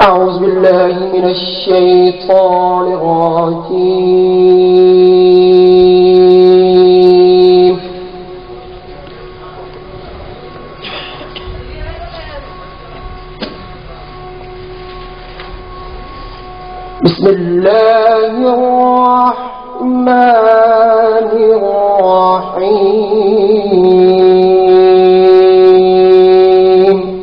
أعوذ بالله من الشيطان الرجيم. بسم الله الرحمن الرحيم.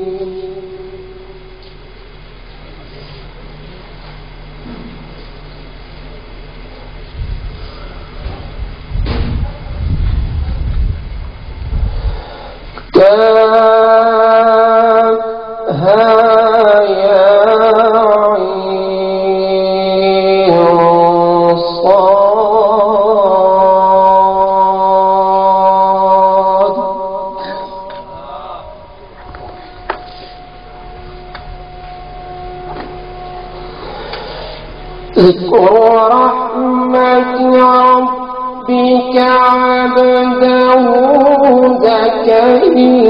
كافها يا عين صاد. ذكر رحمة ربك عبده زكريا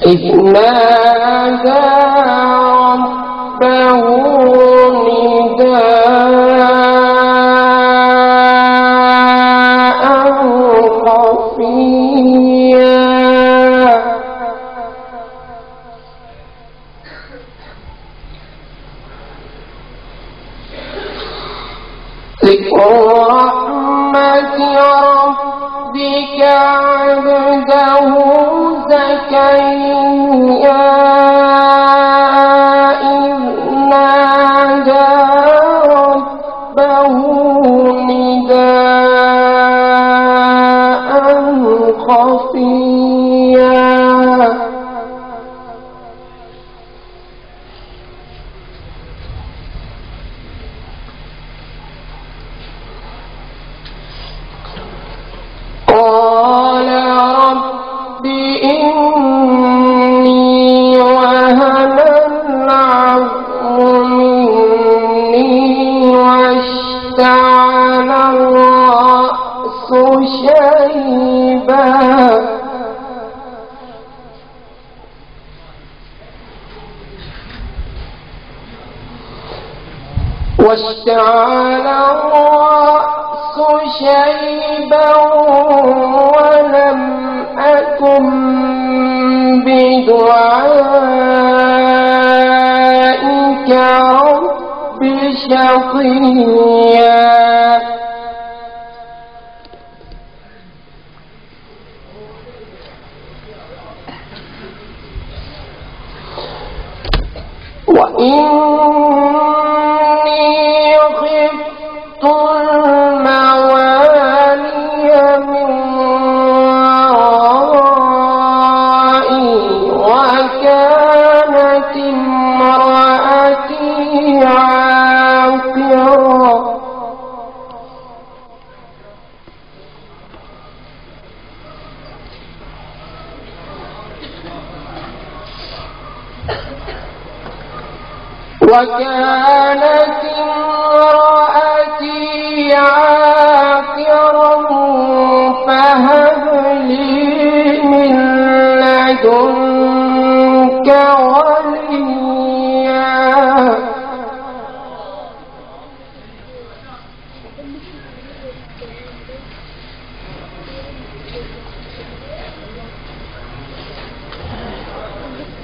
إذ نادى ربه نداء خفيا ذكر رحمة ربك عبده زكريا إذ نادى ربه نداء خفيا قال رب إني وهن العظم مني واشتعل الرأس شيبا ولم أكن بدعائك رب شقيا وإني خفت الموالي من ورائي وكانت امرأتي عاقرا فهب لي من لدنك وليا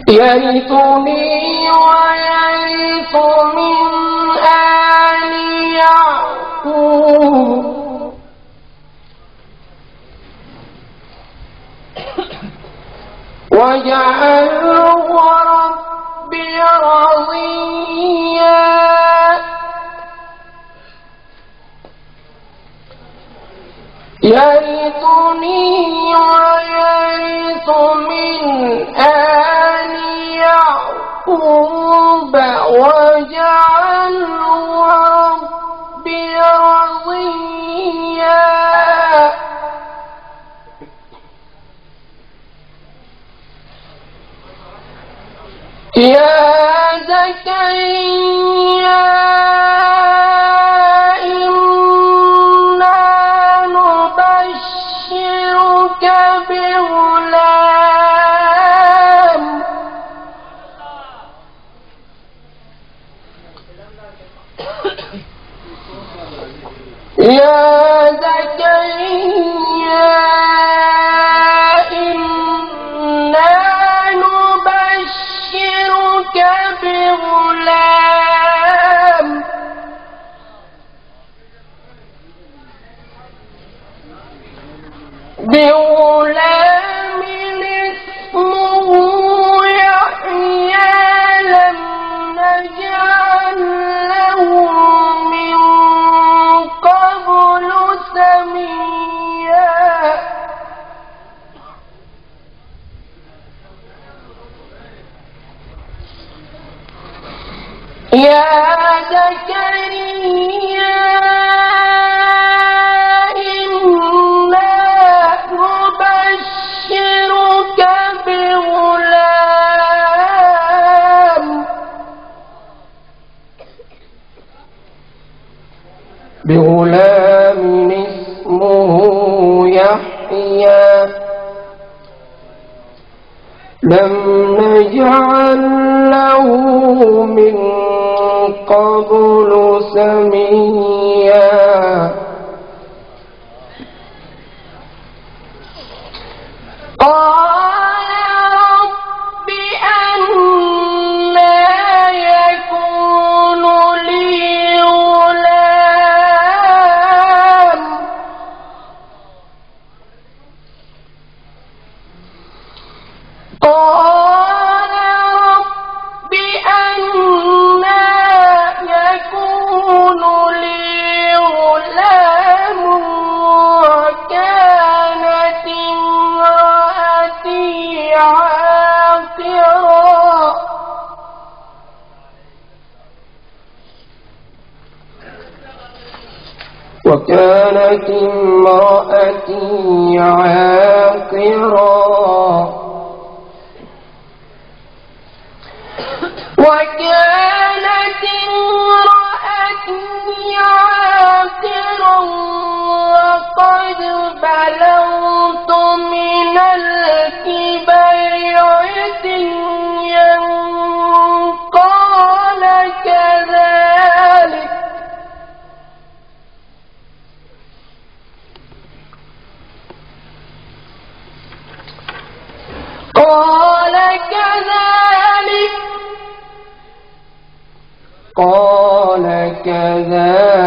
يرثني ويرث من آل يعقوب واجعله ربي رضيا يرثني ويرث من آل يعقوب واجعله ربي رضيا يا زكريا إنا نبشرك يا زكريا إنا نبشرك بغلام اسمه يحيى لم نجعل له من قبل سميا يا زكريا بغلام اسمه يحيى لم نجعل له من قبل سميا قال رب أنى يكون لي غلام قال رب أنى يكون لي غلام وكانت امرأتي عاقرا وقد بلغت من الكبر عتيا قال كذلك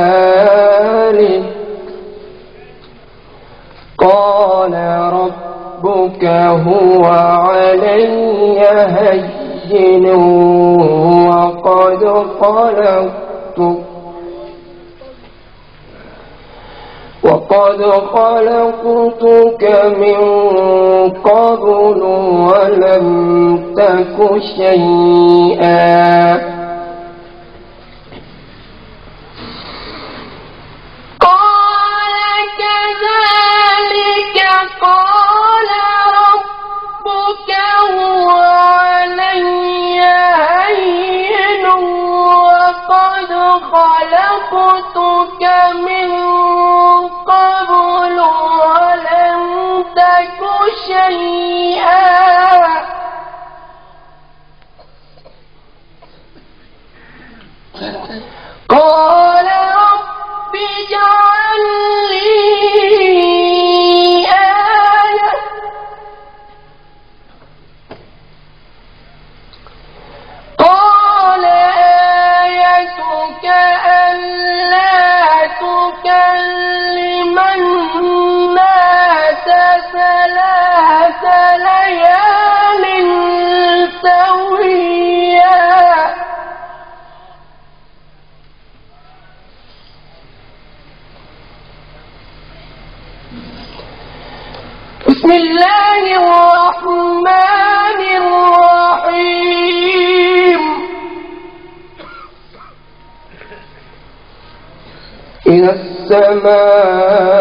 قال ربك هو علي هين وقد خلقتك من قبل ولم تك شيئا قال كذلك قال ربك هو علي هين وقد خلقتك من قبل ولم تك شيئا قال رب اجعل لي آية قال آيتك ألا تكلم الناس 3 ليال سويا بسم الله الرحمن الرحيم إذا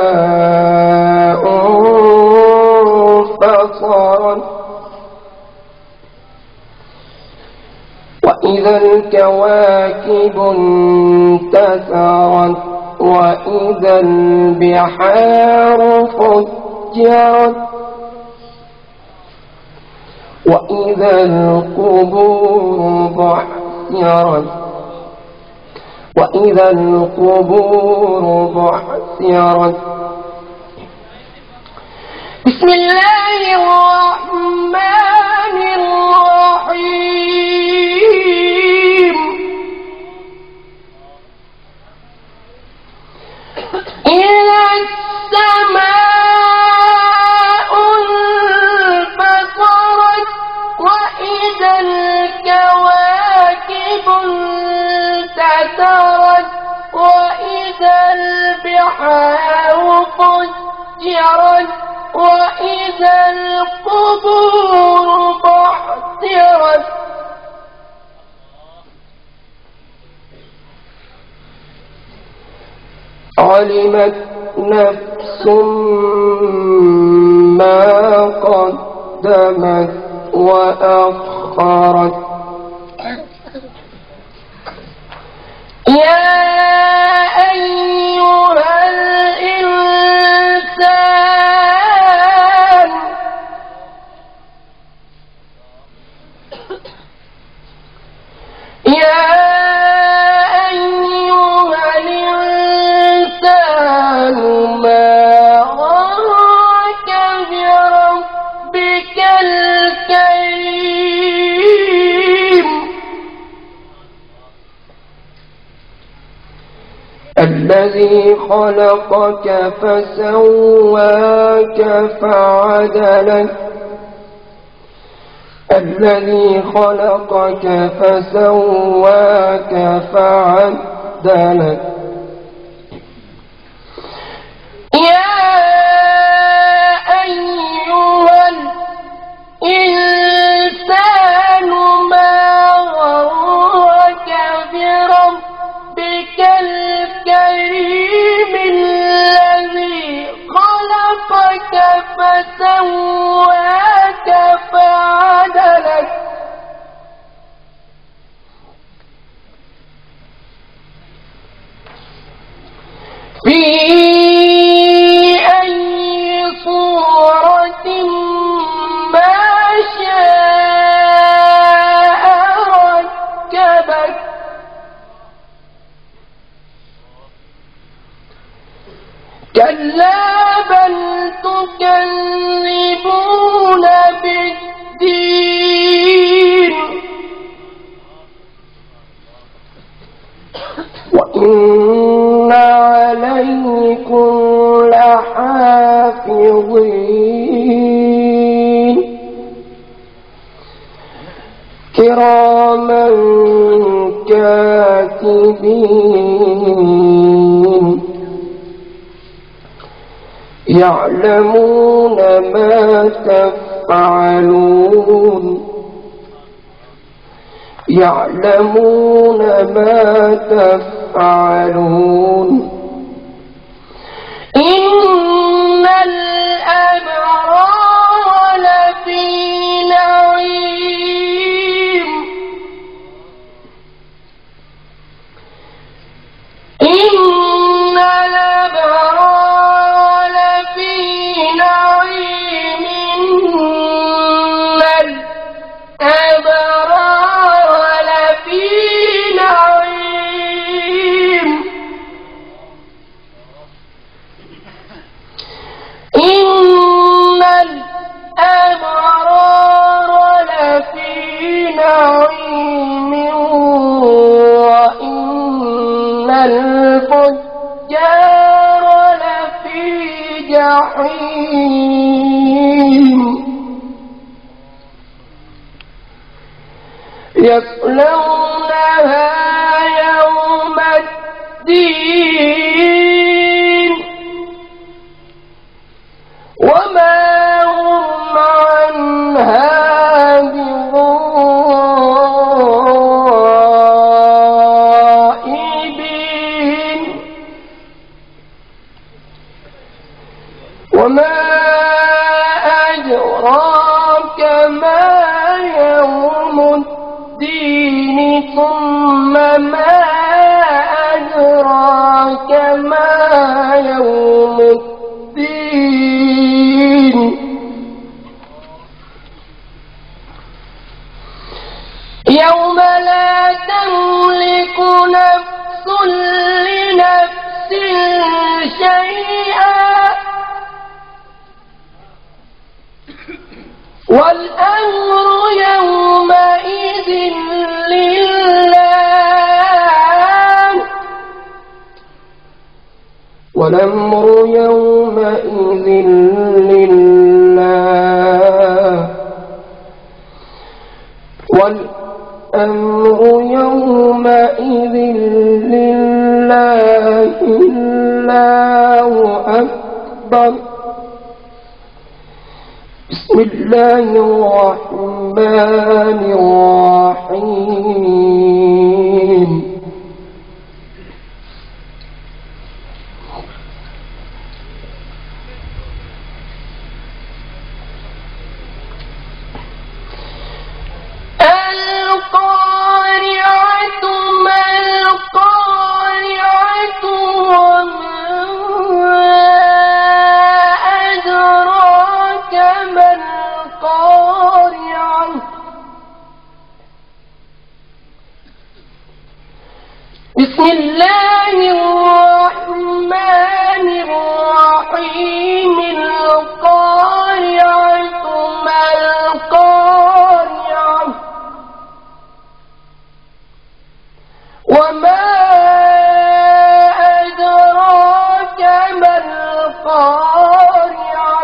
السماء انفطرت وإذا الكواكب انتثرت وإذا البحار فجرت وإذا القبور بعثرت وإذا القبور بعثرت. بسم الله الرحمن الرحيم. إذا السماء انفطرت وإذا الكواكب انتثرت وإذا البحار فجرت وإذا القبور بعثرت. علمت نفس ما قدمت وأخرت. يا أيها الإنسان ما غرك بربك الكريم الذي خلقك فسواك فعدلك الذي خلقك فسواك فعدلك. يا أيها الإنسان ما غرك بربك الكريم الذي خلقك فسواك فعدلك في أي صورة ما شاء ركبك كلا بل تكذبون بالدين وإن عليكم لحافظين كراما كاتبين يعلمون ما تفعلون يعلمون ما تفعلون. إن الأبرار لفي نعيم إن الأبرار لفي نعيم إن الأبرار لفي نعيم إن الأبرار لفي نعيم وإن الفجار لفي جحيم يصلونها يوم الدين وما هم عنها بغائبين وما أدراك ما يوم الدين ثم ما أدراك ما يوم الدين يوم لا تملك نفس شيئا والأمر يومئذ لله والأمر يومئذ لله والأمر يومئذ لله الله أكبر. بسم الله الرحمن الرحيم. القارعة ما القارعة وما أدراك ما القارعة بسم الله الرحمن الرحيم. القارعة ما القارعة وما أدراك ما القارعة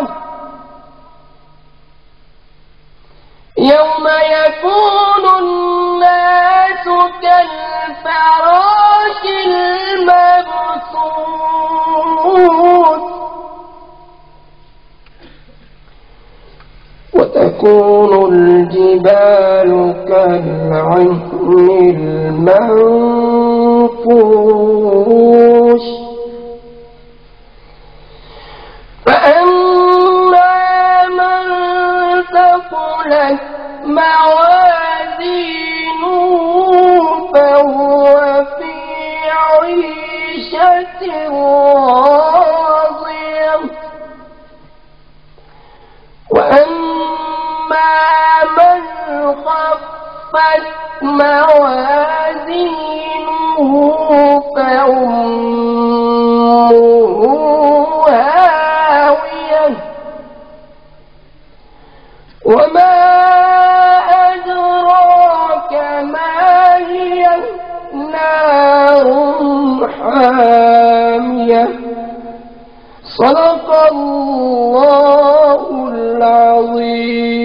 يوم يكون الناس كالفراش المبثوث وتكون الجبال كالعهن المنفوش فأما من ثقلت موازينه فهو في عيشة راضية وأما من خفت موازينه فأمه هاوية وما أدراك ما هي نار حامية. صدق الله العظيم.